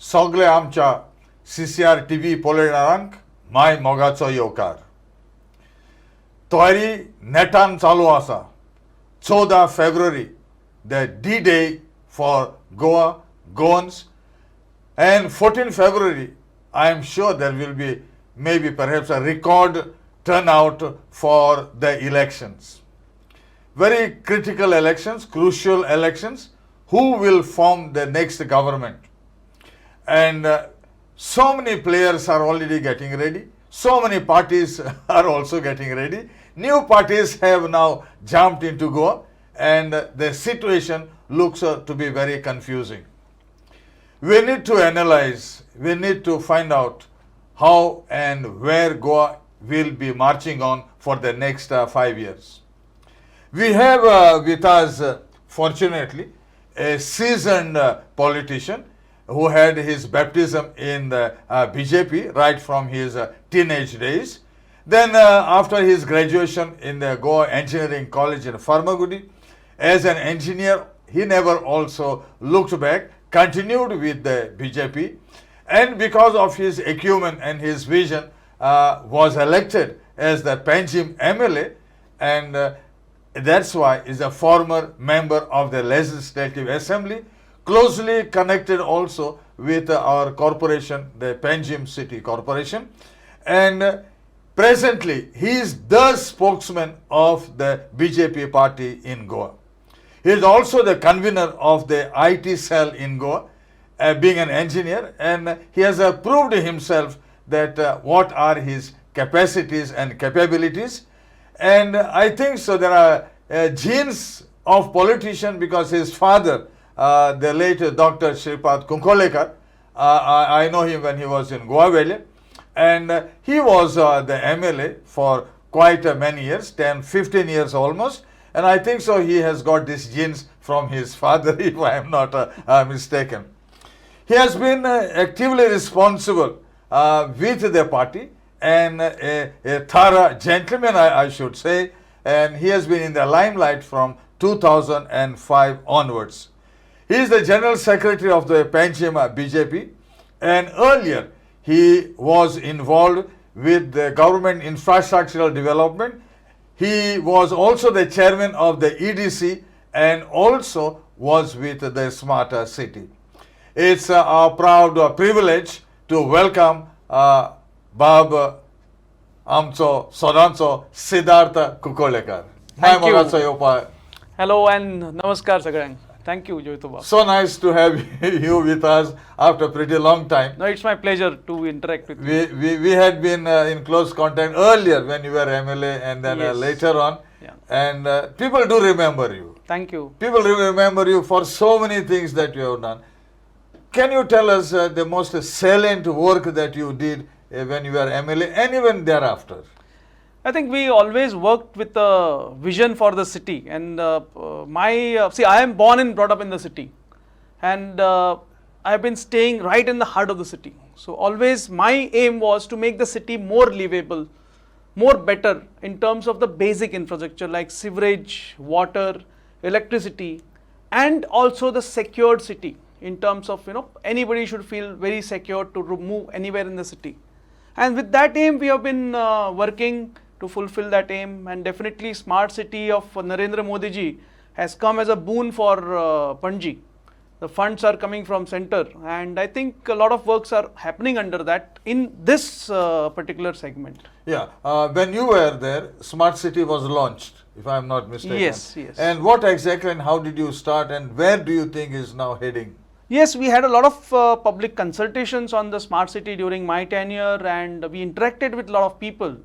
सगळे आमच्या CCR TV पळयणाऱ्यांक my मोगाचो येवकार. तयारी नेटान चालू आसा. 14 February, the D-Day for Goa, Goans, and 14 February, I am sure there will be maybe perhaps a record turnout for the elections. Very critical elections, crucial elections. Who will form the next government? And so many players are already getting ready. So many parties are also getting ready. New parties have now jumped into Goa, and the situation looks to be very confusing. We need to analyze, we need to find out how and where Goa will be marching on for the next 5 years. We have with us, fortunately, a seasoned politician who had his baptism in the BJP right from his teenage days. Then after his graduation in the Goa Engineering College in Farmagudi, as an engineer, he never also looked back, continued with the BJP, and because of his acumen and his vision, was elected as the Panjim MLA, and that's why is a former member of the Legislative Assembly, closely connected also with our corporation, the Panjim City Corporation, and presently he is the spokesman of the BJP party in Goa. He is also the convener of the IT cell in Goa, being an engineer, and he has proved himself that what are his capacities and capabilities. And I think so there are genes of politician because his father, the late Dr. Kuncalienkar, I know him when he was in Goa Valley, and he was the MLA for quite many years, 10, 15 years almost, and I think so he has got these genes from his father, if I am not mistaken. He has been actively responsible with the party, and a thorough gentleman, I should say, and he has been in the limelight from 2005 onwards. He is the General Secretary of the Panjim BJP, and earlier he was involved with the government infrastructural development. He was also the chairman of the EDC and also was with the Smart City. It's a proud privilege to welcome Bab Amcho Sodancho Sidharth Kuncalienkar. Thank you. Hello and namaskar Sagrang. Thank you, Joyituba. So nice to have you with us after a pretty long time. No, it's my pleasure to interact with you. We had been in close contact earlier when you were MLA and then Yes. later on. Yeah. And people do remember you. Thank you. People remember you for so many things that you have done. Can you tell us the most salient work that you did when you were MLA and even thereafter? I think we always worked with a vision for the city, and I am born and brought up in the city, and I have been staying right in the heart of the city. So always my aim was to make the city more livable, more better in terms of the basic infrastructure like sewerage, water, electricity, and also the secured city in terms of, anybody should feel very secure to move anywhere in the city. And with that aim, we have been working to fulfill that aim, and definitely Smart City of Narendra Modi ji has come as a boon for Panji. The funds are coming from center, and I think a lot of works are happening under that in this particular segment. Yeah, when you were there, Smart City was launched, if I am not mistaken. Yes. And what exactly and how did you start and where do you think is now heading? Yes, we had a lot of public consultations on the Smart City during my tenure, and we interacted with a lot of people,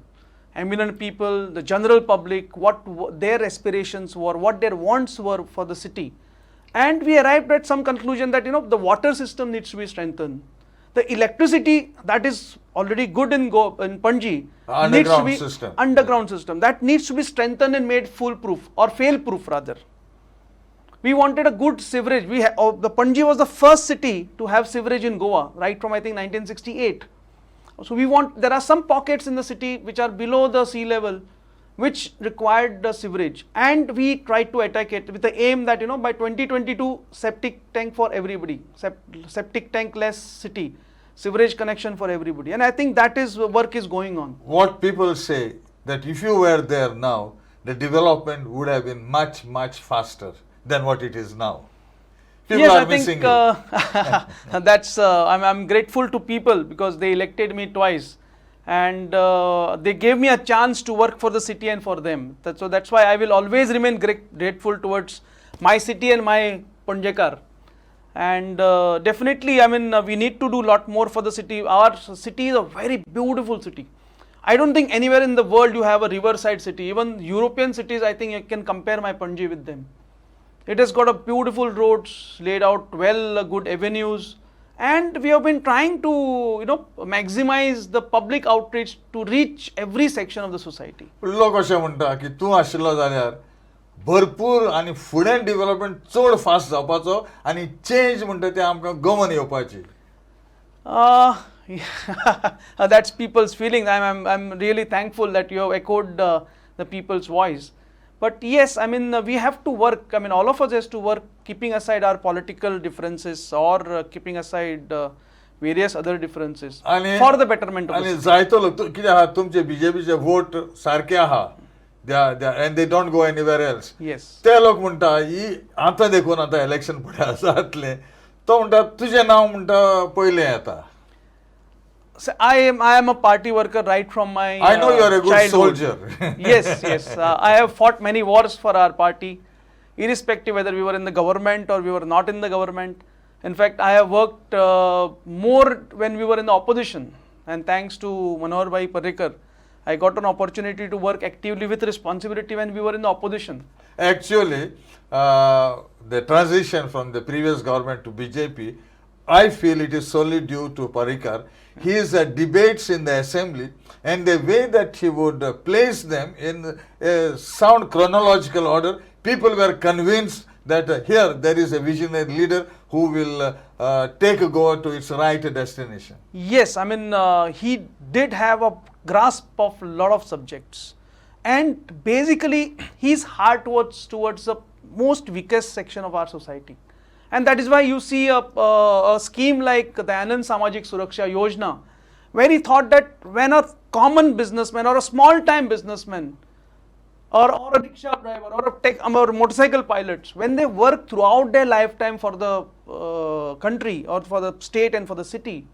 eminent people, the general public, what their aspirations were, what their wants were for the city. And we arrived at some conclusion that, the water system needs to be strengthened. The electricity that is already good in Panji needs to be underground system. That needs to be strengthened and made foolproof or fail-proof rather. We wanted a good sewerage. The Panji was the first city to have sewerage in Goa, right from I think 1968. So there are some pockets in the city which are below the sea level, which required the sewerage, and we tried to attack it with the aim that by 2022 septic tank for everybody, septic tank less city, sewerage connection for everybody, and I think that is work is going on. What people say that if you were there now, the development would have been much, much faster than what it is now. People Yes, are I missing think that's I'm grateful to people because they elected me twice, and they gave me a chance to work for the city and for them. So that's why I will always remain grateful towards my city and my Kuncalienkar. And definitely, we need to do a lot more for the city. Our city is a very beautiful city. I don't think anywhere in the world you have a riverside city. Even European cities, I think you can compare my Panji with them. It has got a beautiful roads laid out well, good avenues, and we have been trying to maximize the public outreach to reach every section of the society. लोक अशें म्हणटा की तूं आशिल्लो जाल्यार भरपूर आनी फुडें डेव्हलपमेंट चड फास्ट जावपाचो आनी चेंज म्हणटा तें आमकां गमन येवपाची. That's people's feeling. I'm really thankful that you have echoed the people's voice. But yes, we have to work. All of us has to work, keeping aside our political differences or keeping aside various other differences for the betterment of the आनी city. जायतो लोक कितें आहा तुमचे बीजेपीचे vote सारके आहा and they don't go anywhere else. Yes. ते लोक म्हणटा ही आतां देखून आतां इलेक्शन फुडें जातलें तो म्हणटा तुजें नांव म्हणटा पयलें येता. So I am a party worker right from my I know you are a good childhood. soldier. Yes. I have fought many wars for our party, irrespective whether we were in the government or we were not in the government. In fact, I have worked more when we were in the opposition, and thanks to Manohar Bhai Parrikar, I got an opportunity to work actively with responsibility when we were in the opposition. Actually, the transition from the previous government to BJP, I feel it is solely due to Parrikar. His debates in the assembly and the way that he would place them in a sound chronological order, people were convinced that here there is a visionary leader who will take Goa to its right destination. Yes, he did have a grasp of a lot of subjects, and basically his heart was towards the most weakest section of our society. And that is why you see a scheme like the Anand Samajik Suraksha Yojana, where he thought that when a common businessman or a small time businessman or a rickshaw driver or motorcycle pilots, when they work throughout their lifetime for the country or for the state and for the city,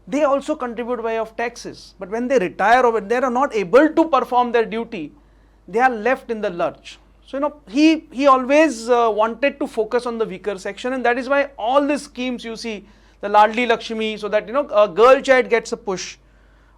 they also contribute by way of taxes. But when they retire or when they are not able to perform their duty, they are left in the lurch. So, he always wanted to focus on the weaker section, and that is why all these schemes you see, the Ladli Lakshmi, so that a girl child gets a push,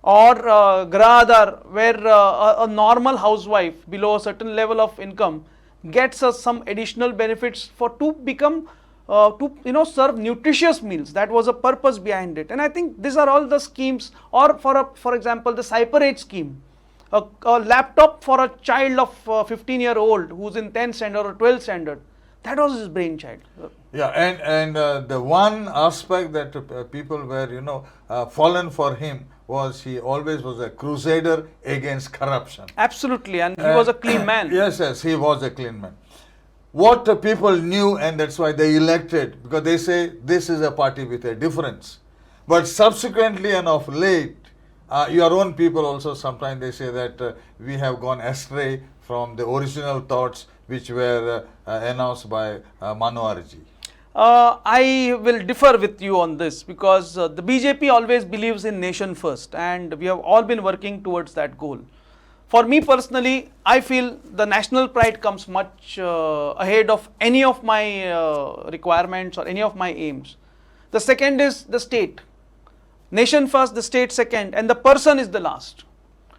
or Grah Aadhar, where a normal housewife below a certain level of income gets some additional benefits to become serve nutritious meals. That was a purpose behind it, and I think these are all the schemes. Or for example, the Cyper Age scheme. A laptop for a child of 15-year-old who's in 10th standard or 12th standard. That was his brainchild. Yeah, and the one aspect that people were, fallen for him was he always was a crusader against corruption. Absolutely, and he was a clean man. Yes, he was a clean man. What people knew, and that's why they elected, because they say this is a party with a difference. But subsequently and of late, your own people also sometimes they say that we have gone astray from the original thoughts which were announced by Manoharji. I will differ with you on this because the BJP always believes in nation first, and we have all been working towards that goal. For me personally, I feel the national pride comes much ahead of any of my requirements or any of my aims. The second is the state. Nation first, the state second, and the person is the last.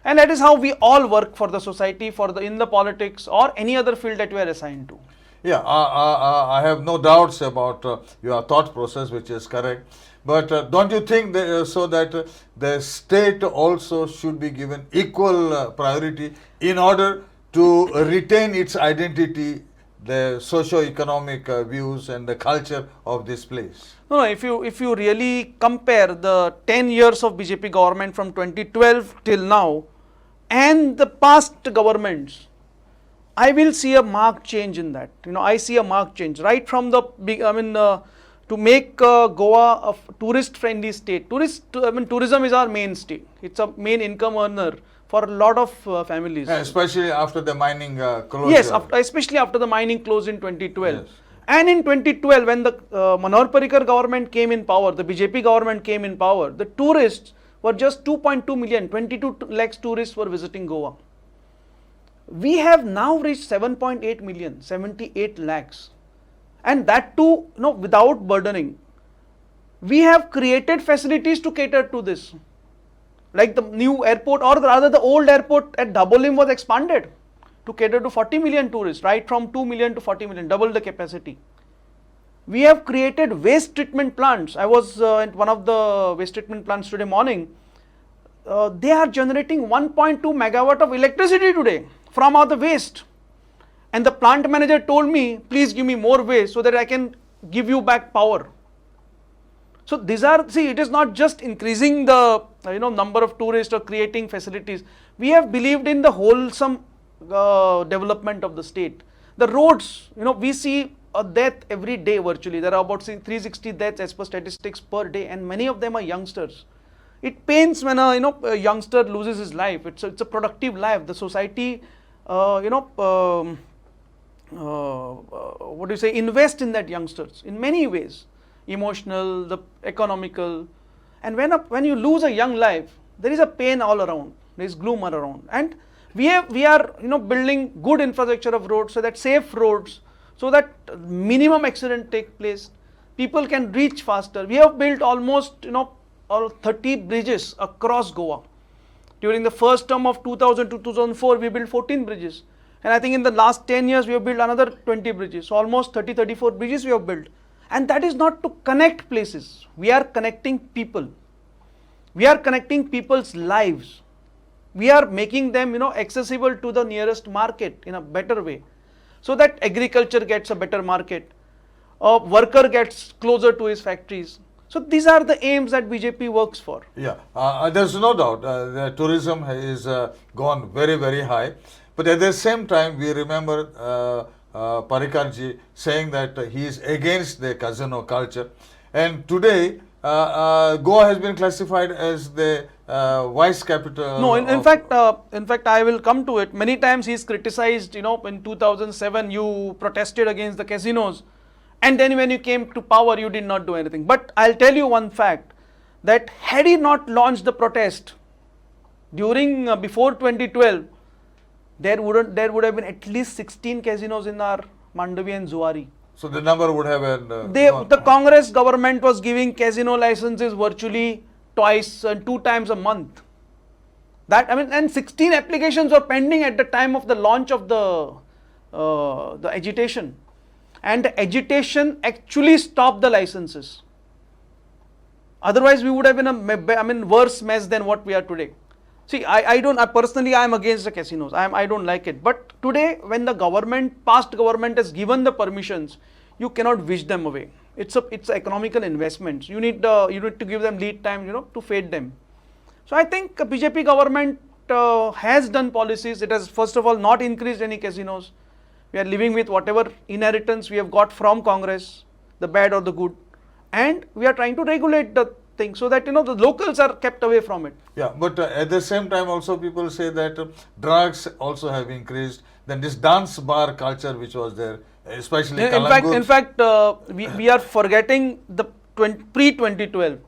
And that is how we all work for the society, in the politics or any other field that we are assigned to. Yeah, I have no doubts about your thought process, which is correct. But don't you think that the state also should be given equal priority in order to retain its identity, the socio-economic views and the culture of this place? No, if you really compare the 10 years of BJP government from 2012 till now, and the past governments, I will see a marked change in that. I see a marked change right from the big. To make Goa a tourist-friendly state. Tourism is our mainstay. It's a main income earner for a lot of families. Yeah, especially after the mining closure. Yes, especially after the mining closed in 2012. Yes. And in 2012, when the Manohar Parrikar government came in power, the BJP government came in power, the tourists were just 2.2 million, 22 lakhs tourists were visiting Goa. We have now reached 7.8 million, 78 lakhs. And that too, without burdening. We have created facilities to cater to this. Like the new airport, or rather the old airport at Dabolim was expanded to cater to 40 million tourists, right from 2 million to 40 million, double the capacity. We have created waste treatment plants. I was at one of the waste treatment plants today morning. They are generating 1.2 megawatt of electricity today from all the waste. And the plant manager told me, please give me more waste so that I can give you back power. So these are, it is not just increasing the number of tourists or creating facilities. We have believed in the wholesome development of the state. The roads, we see a death every day virtually. There are about 360 deaths as per statistics per day, and many of them are youngsters. It pains when a youngster loses his life. It's a productive life. The society, invest in that youngsters in many ways, emotional, the economical, and when you lose a young life, there is a pain all around, there is gloom all around, and we are building good infrastructure of roads, so that safe roads, so that minimum accident take place, people can reach faster. We have built almost 30 bridges across Goa. During the first term of 2000 to 2004, we built 14 bridges. And I think in the last 10 years, we have built another 20 bridges. So almost 34 bridges we have built. And that is not to connect places. We are connecting people. We are connecting people's lives. We are making them, accessible to the nearest market in a better way. So that agriculture gets a better market. A worker gets closer to his factories. So these are the aims that BJP works for. Yeah, there's no doubt the tourism is gone very, very high. But at the same time, we remember Parrikarji saying that he is against the casino culture. And today, Goa has been classified as the vice capital. No, in fact, I will come to it. Many times he is criticized. In 2007, you protested against the casinos, and then when you came to power, you did not do anything. But I'll tell you one fact, that had he not launched the protest before 2012, there would have been at least 16 casinos in our Mandavi and Zuari. So the number would have been... the Congress government was giving casino licenses virtually twice and 2 times a month. And 16 applications were pending at the time of the launch of the agitation. And the agitation actually stopped the licenses. Otherwise, we would have been a worse mess than what we are today. See, I am against the casinos. I don't like it. But today, when the past government has given the permissions, you cannot wish them away. It's economical investments. You need to give them lead time, to fade them. So I think BJP government has done policies. It has first of all not increased any casinos. We are living with whatever inheritance we have got from Congress, the bad or the good, and we are trying to regulate the thing so that the locals are kept away from it. Yeah, but at the same time also people say that drugs also have increased. Then this dance bar culture which was there, especially in fact, we are forgetting the pre-2012.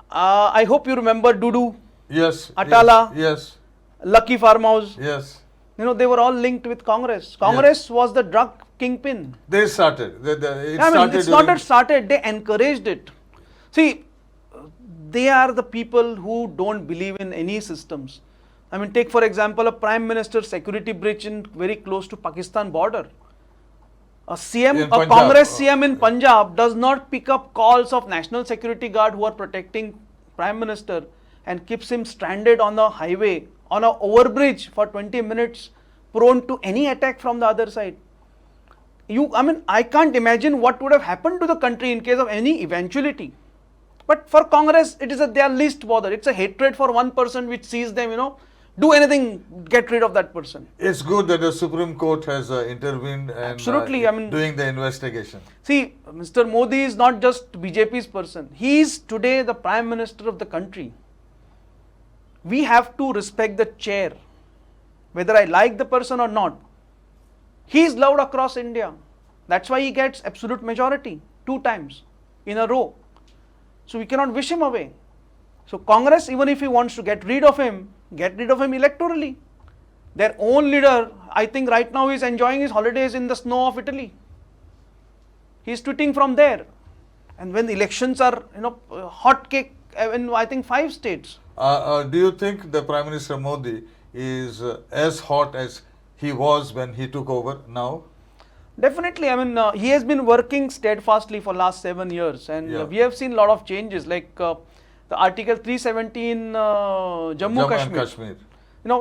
I hope you remember Dudu. Yes. Atala. Yes. Lucky Farmhouse. Yes. They were all linked with Congress. Congress was the drug kingpin. They started. It's not that started. They encouraged it. See, they are the people who don't believe in any systems. Take for example a Prime Minister's security breach very close to Pakistan border. A Congress CM in Punjab does not pick up calls of National Security Guard who are protecting Prime Minister and keeps him stranded on the highway, on an overbridge for 20 minutes, prone to any attack from the other side. I can't imagine what would have happened to the country in case of any eventuality. But for Congress, it is they are least bothered. It's a hatred for one person which sees them, do anything, get rid of that person. It's good that the Supreme Court has intervened and Absolutely, I mean, doing the investigation. See, Mr. Modi is not just BJP's person. He is today the Prime Minister of the country. We have to respect the chair, whether I like the person or not. He is loved across India. That's why he gets absolute majority 2 times in a row. So we cannot wish him away. So Congress, even if he wants to get rid of him electorally. Their own leader, I think right now is enjoying his holidays in the snow of Italy. He is tweeting from there. And when the elections are, hot cake in I think 5 states. Do you think the Prime Minister Modi is as hot as he was when he took over now? Definitely, I mean, he has been working steadfastly for last 7 years, and we have seen a lot of changes, like the Article 370 in Jammu Kashmir.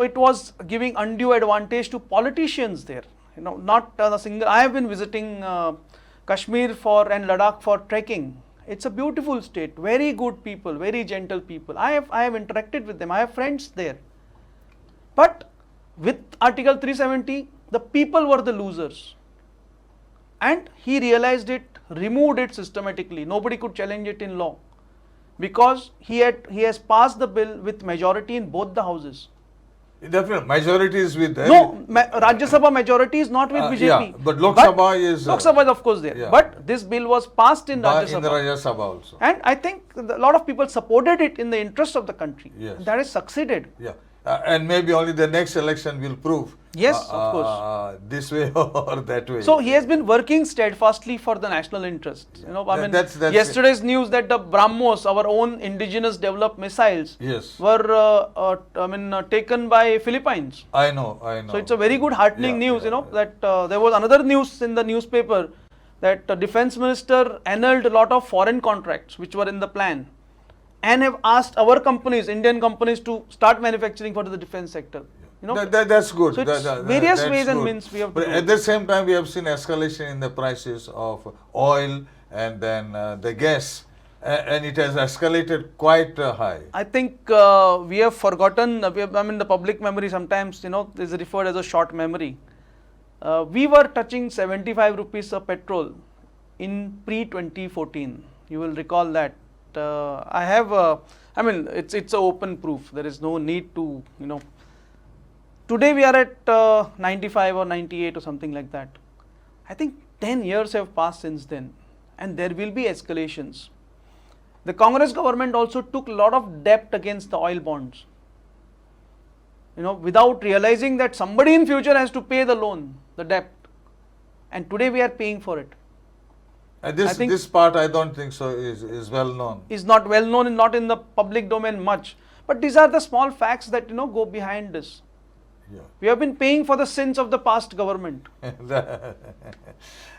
It was giving undue advantage to politicians there. Not a single. I have been visiting Kashmir and Ladakh for trekking. It's a beautiful state, very good people, very gentle people. I have interacted with them. I have friends there. But with Article 370, the people were the losers. And he realized it, removed it systematically. Nobody could challenge it in law. Because he has passed the bill with majority in both the houses. Definitely, majority is with them. No, Rajya Sabha majority is not with BJP. Yeah, but Lok Sabha is... Lok Sabha is of course there. Yeah. But this bill was passed in Rajya Sabha. In the Rajya Sabha also. And I think a lot of people supported it in the interest of the country. Yes. And that has succeeded. Yeah. And maybe only the next election will prove. Yes, of course. This way or that way. So he has been working steadfastly for the national interest. Yeah. That's yesterday's news that the BrahMos, our own indigenous developed missiles, were taken by Philippines. I know. So it's a very good heartening news. That there was another news in the newspaper that the defense minister annulled a lot of foreign contracts which were in the plan, and have asked our companies, Indian companies, to start manufacturing for the defense sector. That's good. So it's various ways and means we have to But do. at the same time, we have seen escalation in the prices of oil and then the gas, and it has escalated quite high. I think we have forgotten, the public memory sometimes, is referred as a short memory. We were touching 75 rupees of petrol in pre-2014. You will recall that. I have, it's an open proof. There is no need to, Today we are at 95 or 98 or something like that. I think 10 years have passed since then, and there will be escalations. The Congress government also took a lot of debt against the oil bonds, without realizing that somebody in future has to pay the loan, the debt, and today we are paying for it. This part I don't think so is well known. Is not well known and not in the public domain much. But these are the small facts that go behind this. Yeah. We have been paying for the sins of the past government.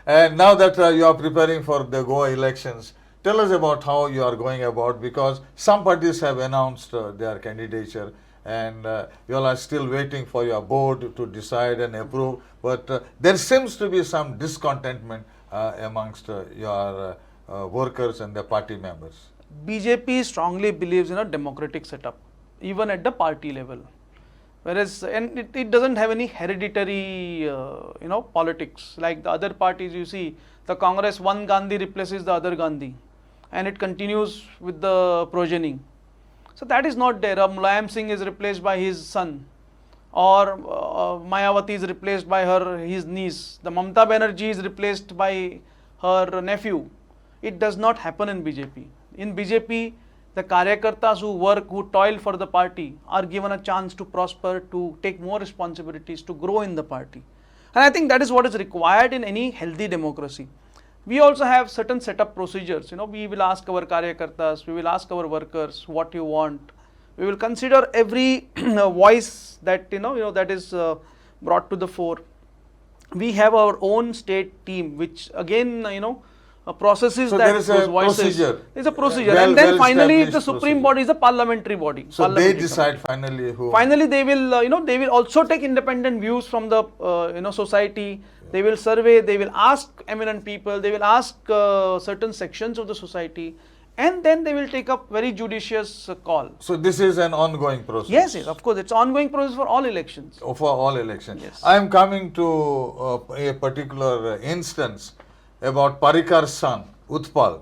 And now that you are preparing for the Goa elections, tell us about how you are going about, because some parties have announced their candidature, and you all are still waiting for your board to decide and approve. But there seems to be some discontentment amongst your workers and the party members. BJP strongly believes in a democratic setup, even at the party level. Whereas, and it doesn't have any hereditary, politics. Like the other parties, you see, the Congress, one Gandhi replaces the other Gandhi, and it continues with the progeny. So that is not there. Mulayam Singh is replaced by his son, or Mayawati is replaced by his niece. The Mamata Banerjee is replaced by her nephew. It does not happen in BJP. In BJP, the Karyakartas who work, who toil for the party, are given a chance to prosper, to take more responsibilities, to grow in the party. And I think that is what is required in any healthy democracy. We also have certain setup procedures. We will ask our Karyakartas, we will ask our workers what you want. We will consider every voice that that is brought to the fore. We have our own state team, which again processes so that there is those a voices. procedure. There's a procedure, and then finally the Supreme procedure. Body is a parliamentary body. So they decide finally who. Finally, they will they will also take independent views from the society. They will survey. They will ask eminent people. They will ask certain sections of the society, and then they will take up very judicious call. So this is an ongoing process. Yes, yes, of course, it's ongoing process for all elections. For all elections. Yes. I am coming to a particular instance about Parikar's son, Utpal.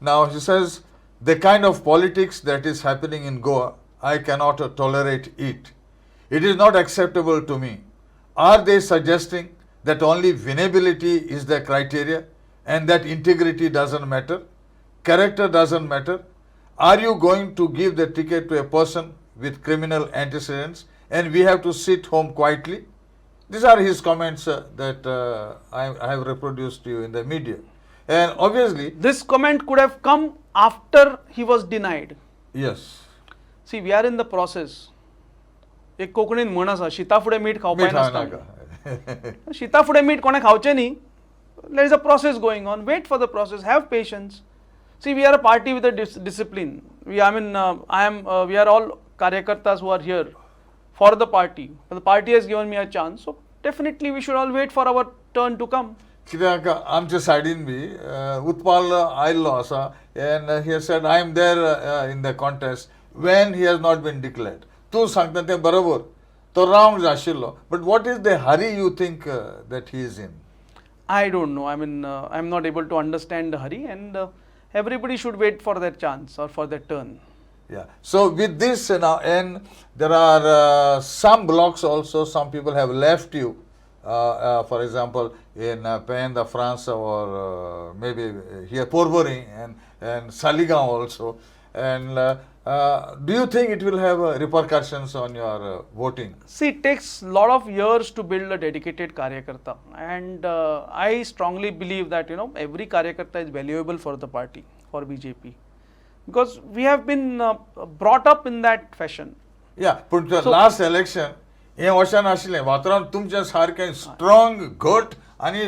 Now he says, the kind of politics that is happening in Goa, I cannot tolerate it. It is not acceptable to me. Are they suggesting that only winnability is the criteria and that integrity doesn't matter? Character doesn't matter? Are you going to give the ticket to a person with criminal antecedents and we have to sit home quietly? These are his comments that I have reproduced to you in the media. And obviously, This comment could have come after he was denied. yes, See, we are in the process. एक कोंकणीन म्हण आसा, शिता फुडें मीठ खावपाक मीठ नासता. नाका. शिता फुडें मीठ कोणें खावचें न्ही. There is a process going on. Wait for the process. Have patience. See, we are a party with a discipline. We are all karyakartas who are here for the party. The party has given me a chance. So definitely we should all wait for our turn to come. कित्याक आमच्या सायडीन B Utpal आयल्लो आसा and he has said I am there in the contest when he has not been declared. तूं सांगता तें बरोबर, तो wrong आशिल्लो. But what is the hurry you think that he is in? I don't know. I'm not able to understand the hurry, and everybody should wait for their chance or for their turn. Yeah. So with this now, and there are some blocks also. Some people have left you. For example, in Pain de France or maybe here Porvorim and Saligaon also. And do you think it will have repercussions on your voting? See, it takes a lot of years to build a dedicated karyakarta, and I strongly believe that every karyakarta is valuable for the party, for BJP, because we have been brought up in that fashion. Yeah, but the last election, हे अशें नाशिल्लें वातावरण तुमचें सारकें strong घट आनी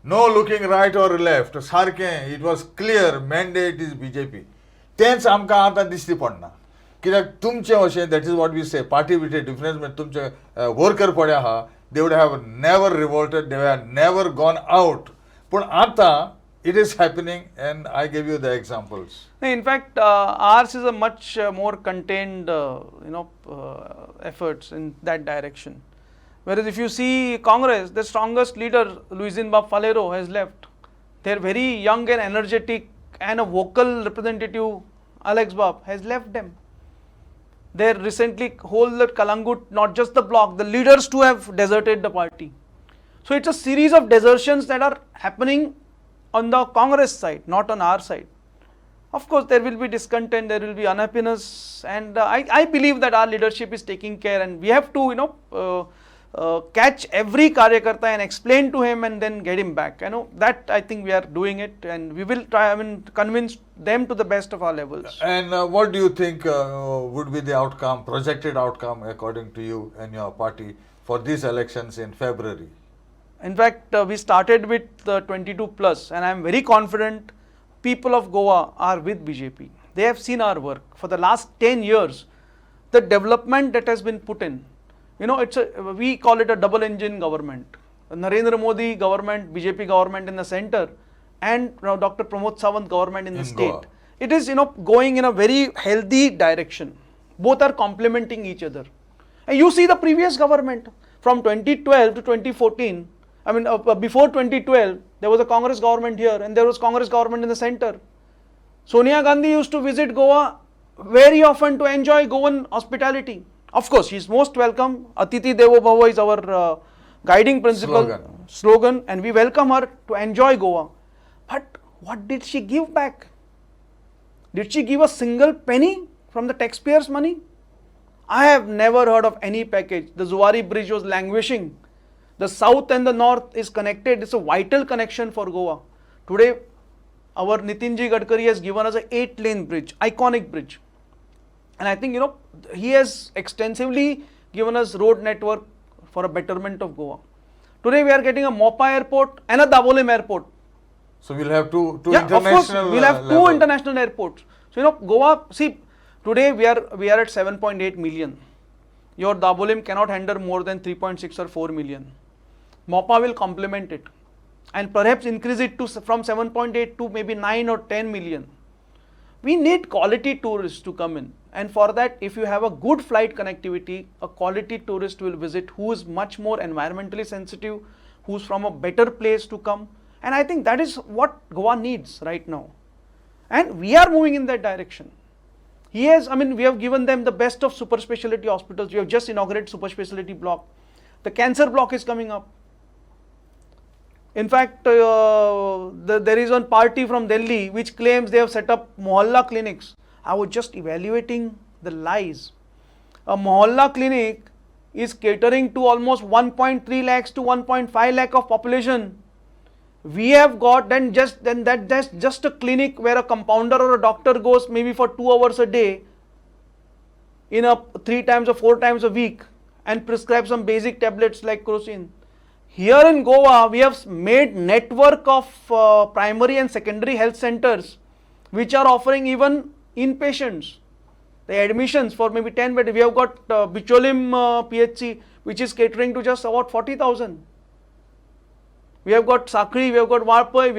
no looking right or left सारकें it was clear mandate is BJP तेंच आमकां आतां दिश्टी पडना कित्याक तुमचें अशें that is what we say party भितर डिफरन्स म्हणजे तुमचे वर्कर पडे आहा they would have never revolted they have never gone out पूण आतां it is happening and I gave you the examples. In fact, ours is a much more contained efforts in that direction. Whereas if you see Congress, the strongest leader Luisin Bab Falero has left. Their very young and energetic and a vocal representative Alex Bab has left them. They recently hold the Kalangut, not just the bloc, the leaders too have deserted the party. So it's a series of desertions that are happening on the Congress side, not on our side. Of course, there will be discontent, there will be unhappiness, and I believe that our leadership is taking care, and we have to, catch every karyakarta and explain to him and then get him back. That I think we are doing it, and we will try, convince them to the best of our levels. And what do you think would be the outcome, projected outcome, according to you and your party for these elections in February? In fact, we started with 22 plus, and I am very confident people of Goa are with BJP. They have seen our work. For the last 10 years, the development that has been put in, we call it a double engine government. Narendra Modi government, BJP government in the center, and Dr. Pramod Sawant government in the state. Goa. It is, going in a very healthy direction. Both are complementing each other. And you see the previous government from 2012 to 2014. Before 2012, there was a Congress government here and there was Congress government in the center. Sonia Gandhi used to visit Goa very often to enjoy Goan hospitality. Of course, she is most welcome. Atiti Devo Bhava is our guiding principle, slogan, and we welcome her to enjoy Goa. But what did she give back? Did she give a single penny from the taxpayers' money? I have never heard of any package. The Zuari Bridge was languishing. The south and the north is connected. It's a vital connection for Goa. Today, our Nitinji Gadkari has given us an 8-lane bridge, iconic bridge. And I think, he has extensively given us road network for a betterment of Goa. Today, we are getting a Mopa airport and a Dabolim airport. So we'll have two international. Of course, we'll have two international airports. So, Goa, see, today we are at 7.8 million. Your Dabolim cannot handle more than 3.6 or 4 million. Mopa will complement it and perhaps increase it from 7.8 to maybe 9 or 10 million. we need quality tourists to come in. And for that, if you have a good flight connectivity, a quality tourist will visit who is much more environmentally sensitive, who's from a better place to come. And I think that is what Goa needs right now. And we are moving in that direction. We have given them the best of super specialty hospitals. We have just inaugurated super specialty block. The cancer block is coming up. In fact, there is one party from Delhi which claims they have set up mohalla clinics. I was just evaluating the lies. A mohalla clinic is catering to almost 1.3 lakhs to 1.5 lakh of population. We have got that's just a clinic where a compounder or a doctor goes maybe for 2 hours a day in a 3 times or 4 times a week and prescribe some basic tablets like crocin. Here in Goa, we have made network of primary and secondary health centers which are offering even inpatients. The admissions for maybe 10 beds. We have got Bicholim PHC which is catering to just about 40,000. We have got Sakri, we have got Varpai,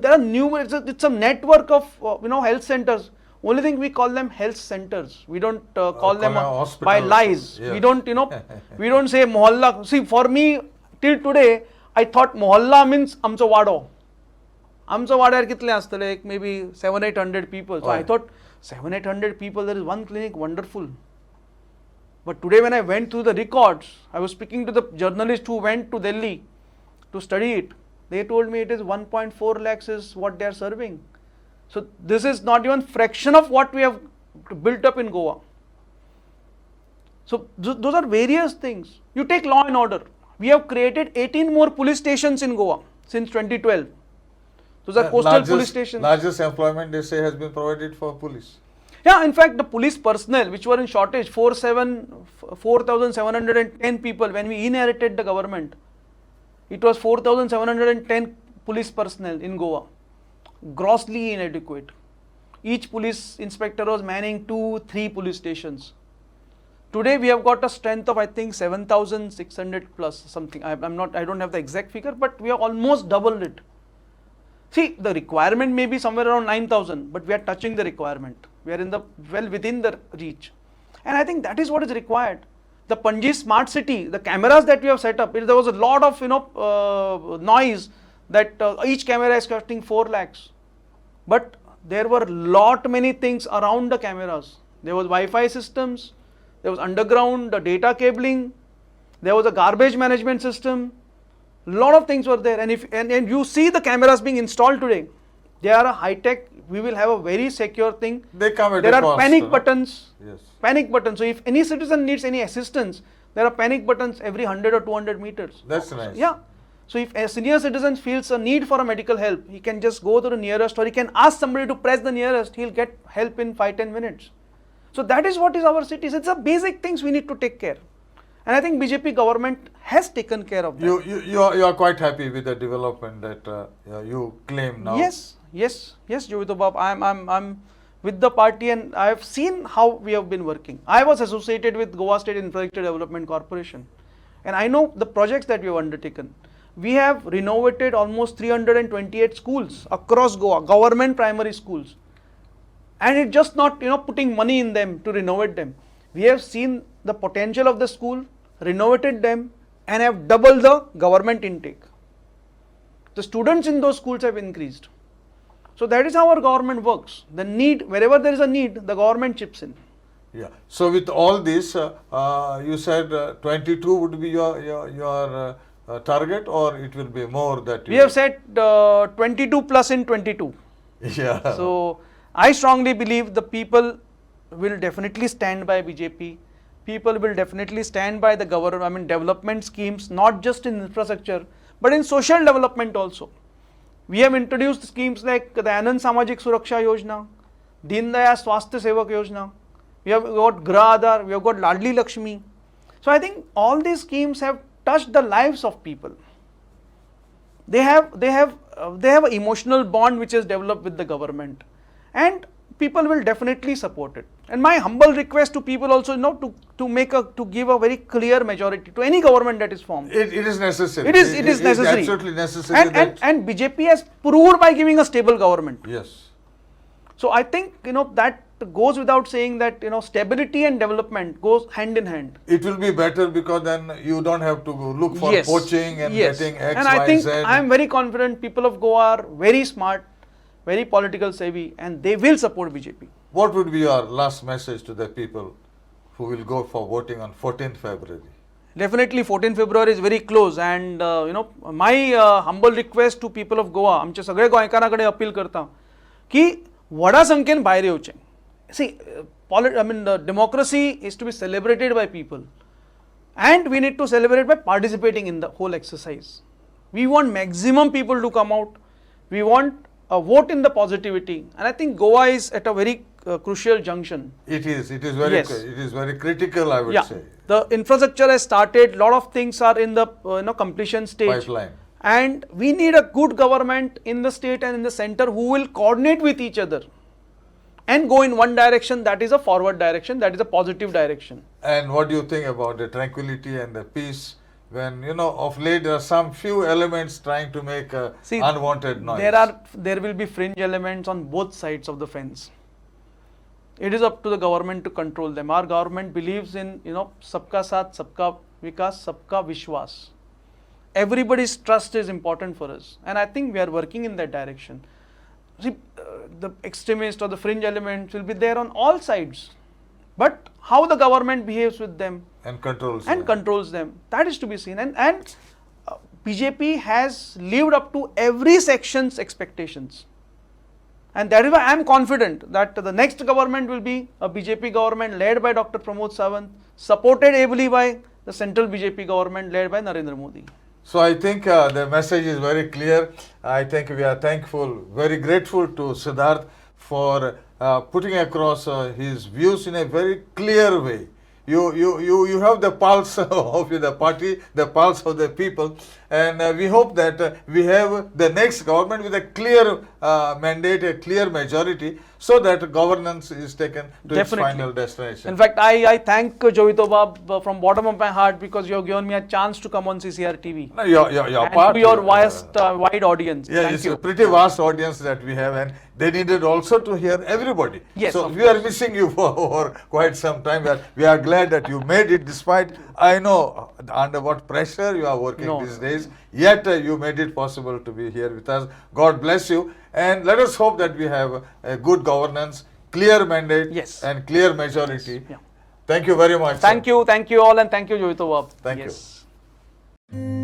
there are numerous, it's a network of health centers. Only thing we call them health centers. We don't call them by lies. Yes. We don't, we don't say mohalla. See, for me, till today, I thought mohalla means amcho wado. Amcho wado kitle astale, maybe 700-800 people. So I thought 700-800 people, there is one clinic, wonderful. But today when I went through the records, I was speaking to the journalist who went to Delhi to study it. They told me it is 1.4 lakhs is what they are serving. So this is not even fraction of what we have built up in Goa. So those are various things. You take law and order. We have created 18 more police stations in Goa since 2012. Those are coastal police stations. Largest employment they say has been provided for police. Yeah, in fact, the police personnel which were in shortage, 4,710 people when we inherited the government. It was 4,710 police personnel in Goa. Grossly inadequate. Each police inspector was manning 2-3 police stations. Today we have got a strength of I think 7,600 plus something. I don't have the exact figure, but we have almost doubled it. See, the requirement may be somewhere around 9,000, but we are touching the requirement. We are within the reach. And I think that is what is required. The Panji smart city, the cameras that we have set up, there was a lot of noise that each camera is costing 4 lakhs. But there were many things around the cameras. There was Wi-Fi systems, there was underground data cabling, there was a garbage management system. Lot of things were there, and and you see the cameras being installed today. They are a high tech. We will have a very secure thing. They come at there a are cost, panic buttons. Yes. Panic buttons. So if any citizen needs any assistance, there are panic buttons every 100 or 200 meters. That's nice. Yeah. So if a senior citizen feels a need for a medical help, he can just go to the nearest, or he can ask somebody to press the nearest. He'll get help in 5-10 minutes. So that is what is our cities. It's a basic things we need to take care. And I think BJP government has taken care of that. You are quite happy with the development that you claim now. Yes, Jovito Bab. I'm with the party, and I have seen how we have been working. I was associated with Goa State Infrastructure Development Corporation, and I know the projects that we have undertaken. We have renovated almost 328 schools across Goa, government primary schools, and it's just not putting money in them to renovate them. We have seen the potential of the school, renovated them, and have doubled the government intake. The students in those schools have increased. So that is how our government works. The need, wherever there is a need, the government chips in. Yeah. So with all this, you said 22 would be your target, or it will be more that we have set 22 plus in 22. Yeah. So I strongly believe the people will definitely stand by BJP. People will definitely stand by the government, development schemes, not just in infrastructure, but in social development also. We have introduced schemes like the Anand Samajik Suraksha Yojana, Deen Dayal Swasthya Sevak Yojana. We have got Grah Aadhar, we have got Ladli Lakshmi. So I think all these schemes have touched the lives of people. They have an emotional bond which is developed with the government, and people will definitely support it. And my humble request to people also, to give a very clear majority to any government that is formed. It is necessary. It is necessary. Absolutely necessary. And BJP has proved by giving a stable government. Yes. So I think, that goes without saying that, stability and development goes hand in hand. It will be better because then you don't have to look for Yes. poaching and Yes. getting X, And Y, I think Z. I am very confident people of Goa are very smart, very political savvy, and they will support BJP. What would be your last message to the people who will go for voting on 14th February? Definitely 14 February is very close, and my humble request to people of Goa, आमचे सगळे गोंयकारांकडे appeal करता की व्हडा संख्येन भायर येवचें. See, the democracy is to be celebrated by people, and we need to celebrate by participating in the whole exercise. We want maximum people to come out. We want a vote in the positivity, and I think Goa is at a very crucial junction. It is Yes. very critical, I would say. The infrastructure has started. Lot of things are in the completion stage. Pipeline. And we need a good government in the state and in the center who will coordinate with each other and go in one direction. That is a forward direction. That is a positive direction. And what do you think about the tranquility and the peace when, of late there are some few elements trying to make unwanted noise? There will be fringe elements on both sides of the fence. It is up to the government to control them. Our government believes in, sabka saath, sabka vikas, sabka vishwas. Everybody's trust is important for us, and I think we are working in that direction. See, the extremist or the fringe elements will be there on all sides, but how the government behaves with them and controls them, that is to be seen. And BJP has lived up to every section's expectations, and that is why I am confident that the next government will be a BJP government led by Dr. Pramod Sawant, supported ably by the central BJP government led by Narendra Modi. So I think the message is very clear. I think we are thankful, very grateful to Sidharth for putting across his views in a very clear way. You have the pulse of the party, the pulse of the people, and we hope that we have the next government with a clear mandate, a clear majority, so that governance is taken to its final destination. In fact, I thank Jovitobab from bottom of my heart because you have given me a chance to come on CCR TV. No, your and part, to your wide audience. Yeah, Thank it's you. a pretty vast audience that we have, and they needed also to hear everybody. Yes, so of we are missing you for quite some time. We are glad that you made it, despite I know under what pressure you are working these days. Yet you made it possible to be here with us. God bless you, and let us hope that we have a good governance, clear mandate, and clear majority. Yeah. Thank you very much. Thank you all, and thank you, Jovitobab. Thank you.